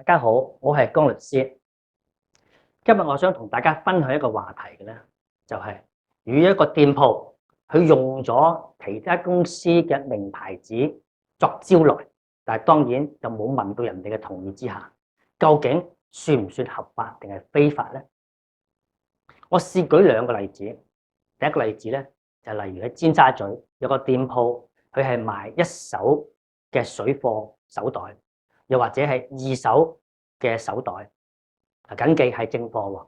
大家好，我係江律師。今日我想同大家分享一個話題嘅咧，就係如果一個店鋪佢用咗其他公司嘅名牌子作招來，但係當然就冇問到人哋嘅同意之下，究竟算唔算合法定係非法咧？我試舉兩個例子。第一個例子咧就例如喺尖沙咀有個店鋪，佢係賣一手嘅水貨手袋，又或者係二手嘅手袋，緊記係正貨喎。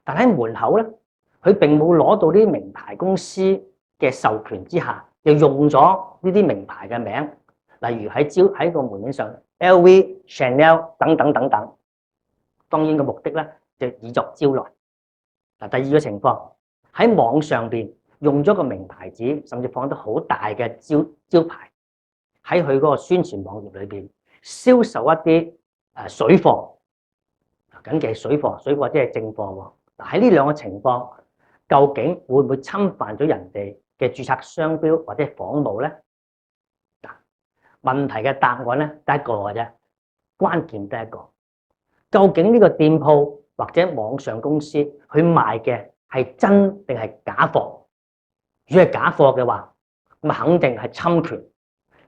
但喺門口咧，佢並冇攞到啲名牌公司嘅授權之下，又用咗呢啲名牌嘅名，例如喺個門面上 LV、Chanel 等等等等。當然個目的咧就以作招來。第二個情況喺網上邊用咗個名牌子，甚至放得好大嘅招牌喺佢嗰個宣傳網頁裏邊銷售一啲水貨。緊記水貨即係正貨喎。喺呢兩個情況，究竟會唔會侵犯咗人哋嘅註冊商標或者仿冒咧？問題嘅答案咧得一個嘅啫，關鍵得一個。究竟呢個店鋪或者網上公司佢賣嘅係真定係假貨？如果係假貨嘅話，咁肯定係侵權、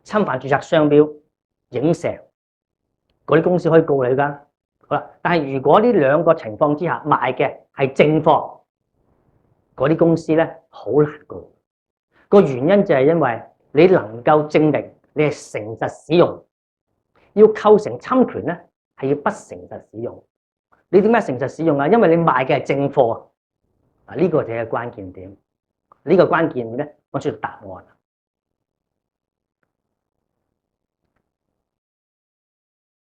侵犯註冊商標、影射，嗰啲公司可以告你㗎。好啦，但係如果呢兩個情況之下賣嘅係正貨，嗰啲公司咧好難告。個原因就係因為你能夠證明你係誠實使用，要構成侵權咧係要不誠實使用。你點解誠實使用啊？因為你賣嘅係正貨啊！呢個就係關鍵點。呢個關鍵點咧，我需要答案。